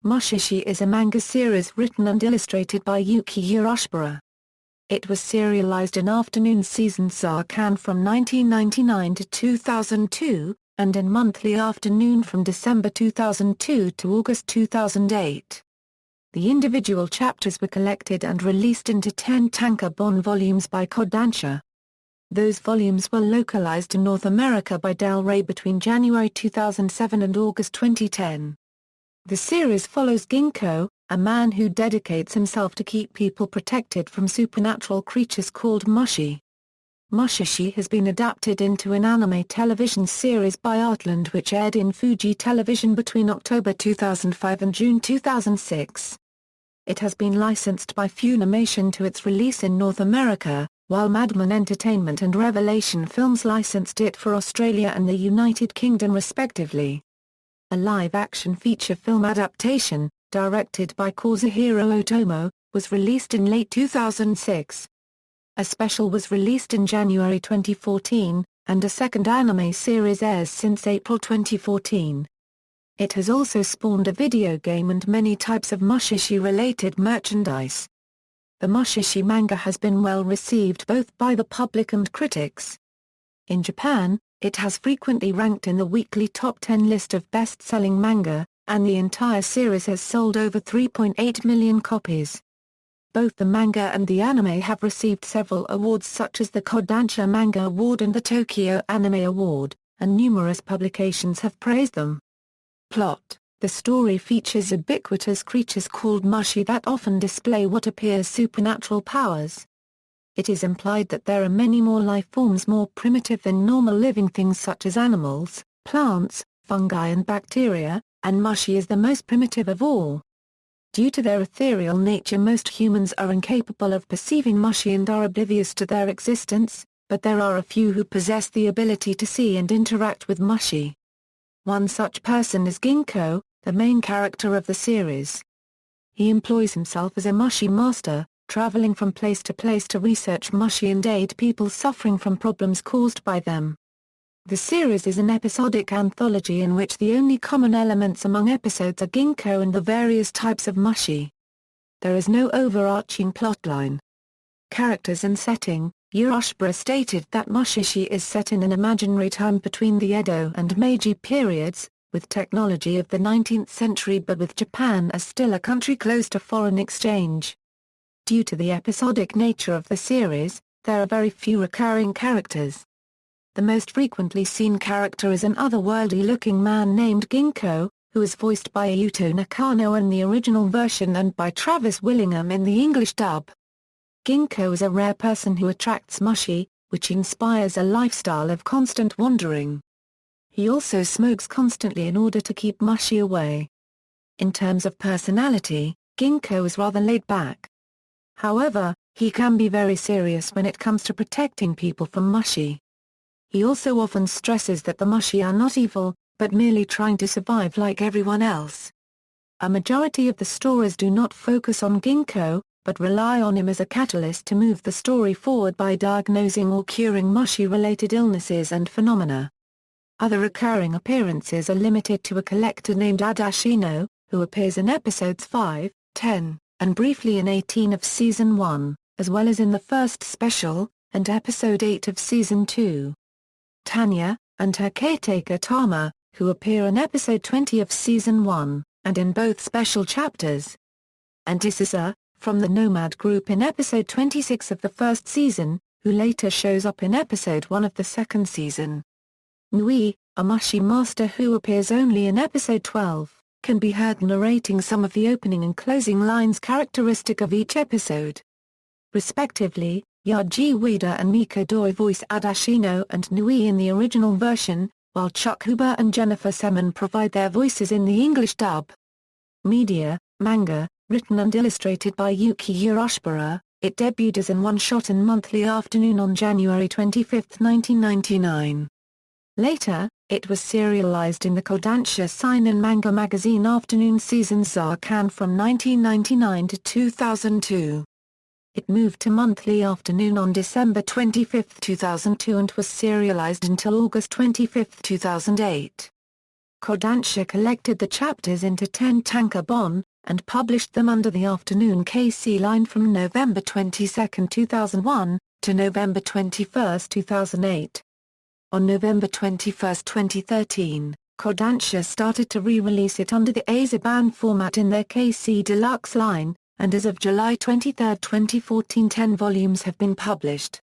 Mushishi is a manga series written and illustrated by Yuki Urushibara. It was serialized in Afternoon Seasons Zōkan from 1999 to 2002, and in Monthly Afternoon from December 2002 to August 2008. The individual chapters were collected and released into 10 tankōbon volumes by Kodansha. Those volumes were localized to North America by Del Rey between January 2007 and August 2010. The series follows Ginko, a man who dedicates himself to keep people protected from supernatural creatures called Mushi. Mushishi has been adapted into an anime television series by Heartland which aired in Fuji Television between October 2005 and June 2006. It has been licensed by Funimation to its release in North America, while Madman Entertainment and Revelation Films licensed it for Australia and the United Kingdom respectively. A live-action feature film adaptation, directed by Kazuhiro Otomo, was released in late 2006. A special was released in January 2014, and a second anime series airs since April 2014. It has also spawned a video game and many types of Mushishi-related merchandise. The Mushishi manga has been well received both by the public and critics. In Japan, it has frequently ranked in the weekly top 10 list of best-selling manga, and the entire series has sold over 3.8 million copies. Both the manga and the anime have received several awards such as the Kodansha Manga Award and the Tokyo Anime Award, and numerous publications have praised them. Plot: the story features ubiquitous creatures called Mushi that often display what appears supernatural powers. It is implied that there are many more life forms more primitive than normal living things such as animals, plants, fungi and bacteria, and Mushi is the most primitive of all. Due to their ethereal nature, most humans are incapable of perceiving Mushi and are oblivious to their existence, but there are a few who possess the ability to see and interact with Mushi. One such person is Ginko, the main character of the series. He employs himself as a Mushi master, traveling from place to research Mushi and aid people suffering from problems caused by them. The series is an episodic anthology in which the only common elements among episodes are Ginko and the various types of Mushi. There is no overarching plotline. Characters and setting: Urushibara stated that Mushishi is set in an imaginary time between the Edo and Meiji periods, with technology of the 19th century but with Japan as still a country closed to foreign exchange. Due to the episodic nature of the series, there are very few recurring characters. The most frequently seen character is an otherworldly-looking man named Ginko, who is voiced by Yuto Nakano in the original version and by Travis Willingham in the English dub. Ginko is a rare person who attracts Mushi, which inspires a lifestyle of constant wandering. He also smokes constantly in order to keep Mushi away. In terms of personality, Ginko is rather laid back. However, he can be very serious when it comes to protecting people from Mushi. He also often stresses that the Mushi are not evil, but merely trying to survive like everyone else. A majority of the stories do not focus on Ginko, but rely on him as a catalyst to move the story forward by diagnosing or curing Mushi-related illnesses and phenomena. Other recurring appearances are limited to a collector named Adashino, who appears in episodes 5, 10, and briefly in 18 of Season 1, as well as in the first special, and Episode 8 of Season 2. Tanya, and her caretaker Tama, who appear in Episode 20 of Season 1, and in both special chapters. And Isisa, from the Nomad Group in Episode 26 of the first season, who later shows up in Episode 1 of the second season. Nui, a Mushi master who appears only in Episode 12, can be heard narrating some of the opening and closing lines characteristic of each episode. Respectively, Yaji Ueda and Mika Doi voice Adashino and Nui in the original version, while Chuck Huber and Jennifer Semin provide their voices in the English dub. Media: manga, written and illustrated by Yuki Urushibara. It debuted as an one-shot in Monthly Afternoon on January 25, 1999. Later, it was serialized in the Kodansha seinen manga magazine Afternoon Seasons Zōkan from 1999 to 2002. It moved to Monthly Afternoon on December 25, 2002 and was serialized until August 25, 2008. Kodansha collected the chapters into 10 tankōbon, and published them under the Afternoon KC line from November 22, 2001, to November 21, 2008. On November 21, 2013, Kodansha started to re-release it under the Azaban format in their KC Deluxe line, and as of July 23, 2014 10 volumes have been published.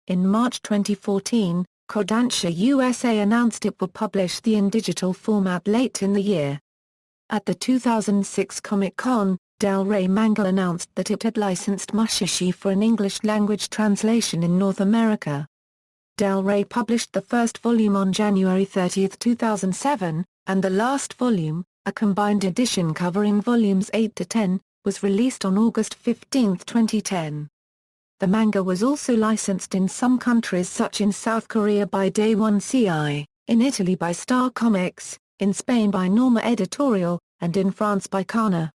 In March 2014, Kodansha USA announced it will publish the in digital format late in the year. At the 2006 Comic-Con, Del Rey Manga announced that it had licensed Mushishi for an English-language translation in North America. Del Rey published the first volume on January 30, 2007, and the last volume, a combined edition covering volumes 8 to 10, was released on August 15, 2010. The manga was also licensed in some countries such in South Korea by Day One CI, in Italy by Star Comics, in Spain by Norma Editorial, and in France by Kana.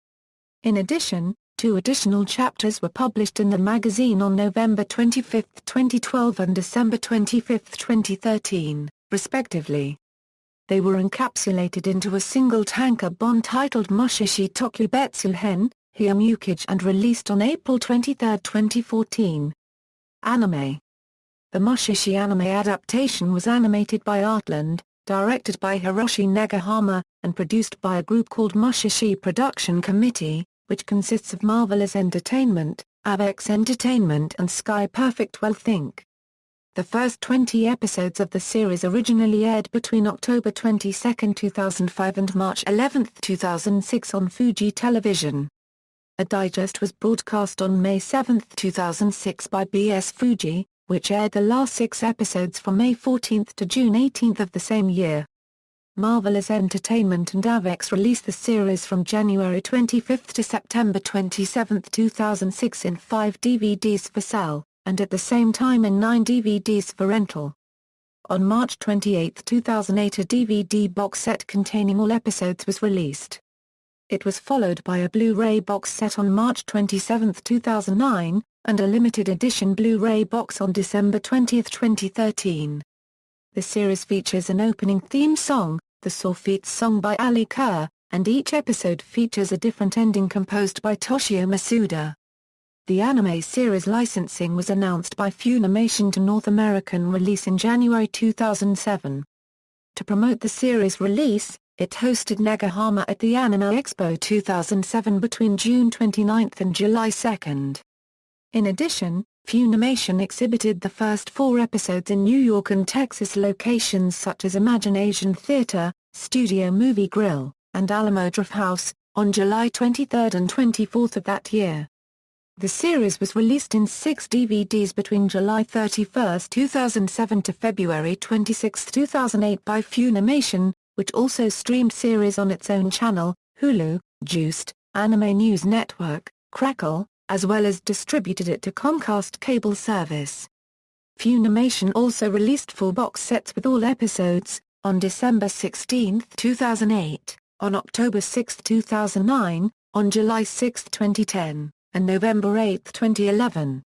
In addition, 2 additional chapters were published in the magazine on November 25, 2012 and December 25, 2013, respectively. They were encapsulated into a single tankōbon titled Mushishi Tokubetsu Hen, Hyamukage, and released on April 23, 2014. Anime. The Mushishi anime adaptation was animated by Artland, directed by Hiroshi Negahama, and produced by a group called Mushishi Production Committee, which consists of Marvelous Entertainment, Avex Entertainment and Sky Perfect Well Think. The first 20 episodes of the series originally aired between October 22, 2005 and March 11, 2006 on Fuji Television. A digest was broadcast on May 7, 2006 by BS Fuji, which aired the last 6 episodes from May 14 to June 18 of the same year. Marvelous Entertainment and Avex released the series from January 25 to September 27, 2006 in 5 DVDs for sale, and at the same time in 9 DVDs for rental. On March 28, 2008 a DVD box set containing all episodes was released. It was followed by a Blu-ray box set on March 27, 2009, and a limited edition Blu-ray box on December 20, 2013. The series features an opening theme song, the Surfeit song by Ali Kerr, and each episode features a different ending composed by Toshio Masuda. The anime series licensing was announced by Funimation to North American release in January 2007. To promote the series release, it hosted Negahama at the Anime Expo 2007 between June 29 and July 2. In addition, Funimation exhibited the first 4 episodes in New York and Texas locations such as Imagination Theater, Studio Movie Grill, and Alamo Drafthouse, on July 23 and 24 of that year. The series was released in 6 DVDs between July 31, 2007 to February 26, 2008 by Funimation, which also streamed series on its own channel, Hulu, Juiced, Anime News Network, Crackle, as well as distributed it to Comcast cable service. Funimation also released 4 box sets with all episodes, on December 16, 2008, on October 6, 2009, on July 6, 2010, and November 8, 2011.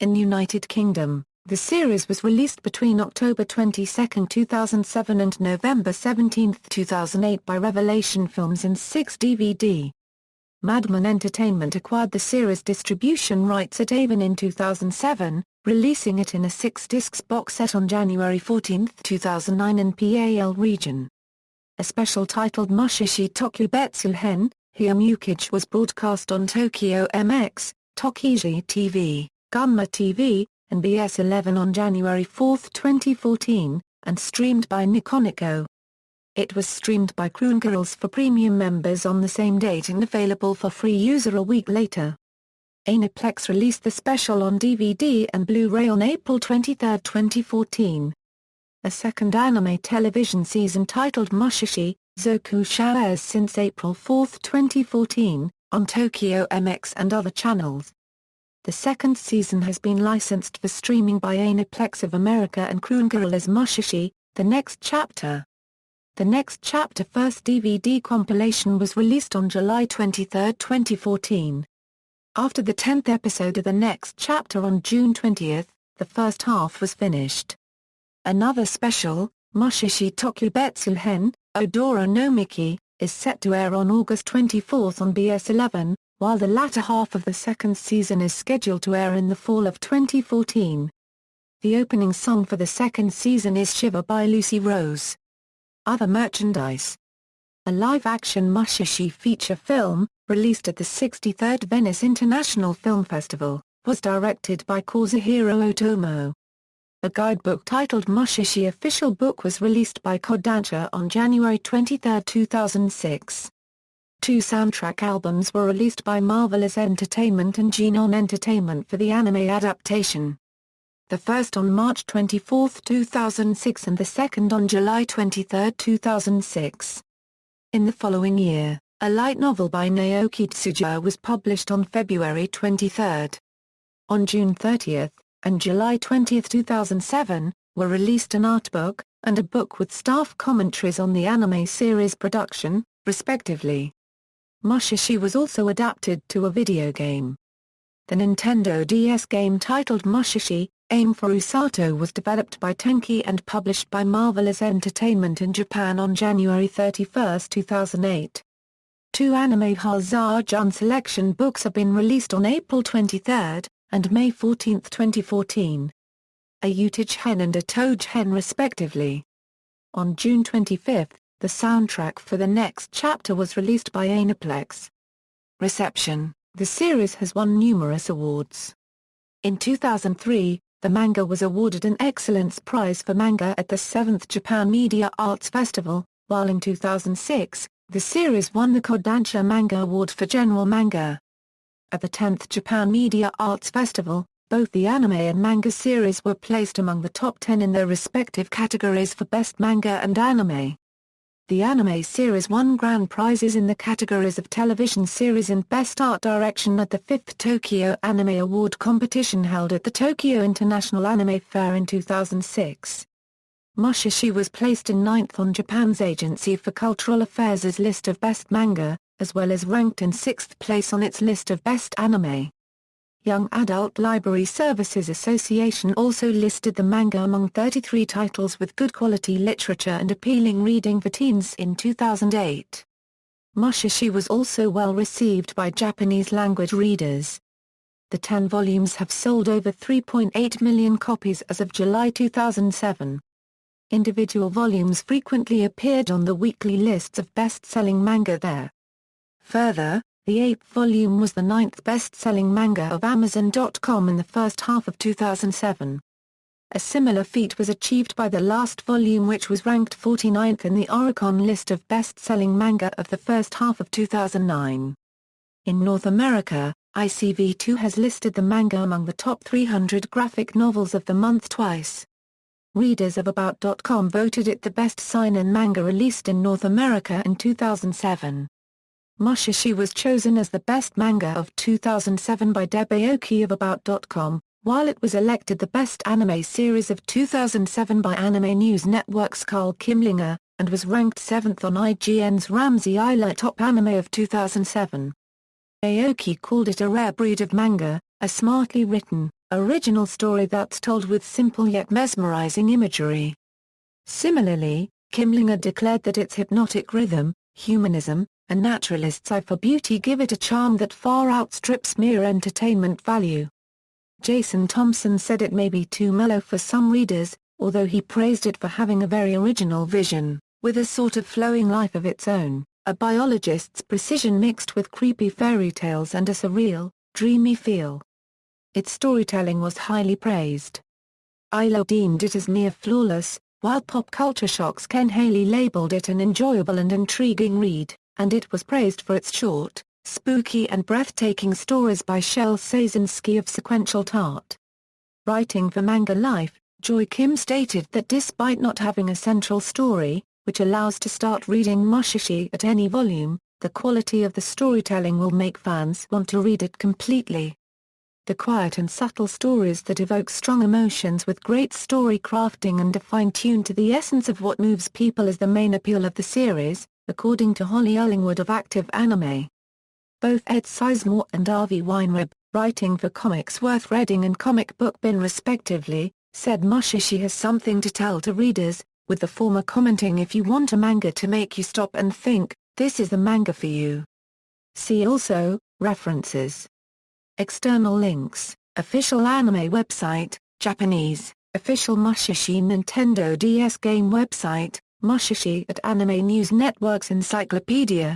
In the United Kingdom, the series was released between October 22, 2007 and November 17, 2008 by Revelation Films in 6 DVD. Madman Entertainment acquired the series distribution rights at Avon in 2007, releasing it in a 6-discs box set on January 14, 2009 in PAL region. A special titled Mushishi Tokubetsu Hen, Hyamukage was broadcast on Tokyo MX, Tokiji TV, Gunma TV, and BS11 on January 4, 2014, and streamed by Nikoniko. It was streamed by Crunchyroll for premium members on the same date and available for free user a week later. Aniplex released the special on DVD and Blu-ray on April 23, 2014. A second anime television season titled Mushishi Zōkan airs since April 4, 2014, on Tokyo MX and other channels. The second season has been licensed for streaming by Aniplex of America and Crunchyroll as Mushishi, The Next Chapter. The Next Chapter first DVD compilation was released on July 23, 2014. After the 10th episode of The Next Chapter on June 20, the first half was finished. Another special, Mushishi Tokubetsu Hen, Odora no Miki, is set to air on August 24 on BS11, while the latter half of the second season is scheduled to air in the fall of 2014. The opening song for the second season is Shiver by Lucy Rose. Other merchandise. A live-action Mushishi feature film, released at the 63rd Venice International Film Festival, was directed by Kazuhiro Otomo. A guidebook titled Mushishi Official Book was released by Kodansha on January 23, 2006. 2 soundtrack albums were released by Marvelous Entertainment and Genon Entertainment for the anime adaptation. The first on March 24, 2006 and the second on July 23, 2006. In the following year, a light novel by Naoki Tsuja was published on February 23. On June 30 and July 20, 2007, were released an art book, and a book with staff commentaries on the anime series production, respectively. Mushishi was also adapted to a video game. The Nintendo DS game titled Mushishi, Aim for Usato was developed by Tenki and published by Marvelous Entertainment in Japan on January 31, 2008. 2 anime Hazard-jun selection books have been released on April 23 and May 14, 2014. A Utage-hen and a Toge-hen respectively. On June 25, the soundtrack for the next chapter was released by Aniplex. Reception. The series has won numerous awards. In 2003, the manga was awarded an Excellence Prize for Manga at the 7th Japan Media Arts Festival, while in 2006, the series won the Kodansha Manga Award for General Manga. At the 10th Japan Media Arts Festival, both the anime and manga series were placed among the top 10 in their respective categories for Best Manga and Anime. The anime series won grand prizes in the categories of Television Series and Best Art Direction at the 5th Tokyo Anime Award competition held at the Tokyo International Anime Fair in 2006. Mushishi was placed in 9th on Japan's Agency for Cultural Affairs' list of Best Manga, as well as ranked in 6th place on its list of Best Anime. Young Adult Library Services Association also listed the manga among 33 titles with good quality literature and appealing reading for teens in 2008. Mushishi was also well received by Japanese-language readers. The 10 volumes have sold over 3.8 million copies as of July 2007. Individual volumes frequently appeared on the weekly lists of best-selling manga there. Further, the 8th volume was the 9th best-selling manga of Amazon.com in the first half of 2007. A similar feat was achieved by the last volume, which was ranked 49th in the Oricon list of best-selling manga of the first half of 2009. In North America, ICV2 has listed the manga among the top 300 graphic novels of the month twice. Readers of About.com voted it the best seinen manga released in North America in 2007. Mushishi was chosen as the best manga of 2007 by Deb Aoki of About.com, while it was elected the best anime series of 2007 by Anime News Network's Carl Kimlinger, and was ranked 7th on IGN's Ramsey Isler Top Anime of 2007. Aoki called it a rare breed of manga, a smartly written, original story that's told with simple yet mesmerizing imagery. Similarly, Kimlinger declared that its hypnotic rhythm, humanism, and naturalist's eye for beauty give it a charm that far outstrips mere entertainment value. Jason Thompson said it may be too mellow for some readers, although he praised it for having a very original vision, with a sort of flowing life of its own, a biologist's precision mixed with creepy fairy tales and a surreal, dreamy feel. Its storytelling was highly praised. ILO deemed it as near flawless, while Pop Culture Shock's Ken Haley labeled it an enjoyable and intriguing read, and it was praised for its short, spooky and breathtaking stories by Shel Sazinski of Sequential Tart. Writing for Manga Life, Joy Kim stated that despite not having a central story, which allows to start reading Mushishi at any volume, the quality of the storytelling will make fans want to read it completely. The quiet and subtle stories that evoke strong emotions with great story crafting and a fine-tune to the essence of what moves people is the main appeal of the series, according to Holly Ullingwood of Active Anime. Both Ed Sizemore and Avi Weinrib, writing for Comics Worth Reading and Comic Book Bin respectively, said Mushishi has something to tell to readers, with the former commenting, "If you want a manga to make you stop and think, this is the manga for you." See also, references. External links, official anime website, Japanese, official Mushishi Nintendo DS game website, Mushishi at Anime News Network's Encyclopedia.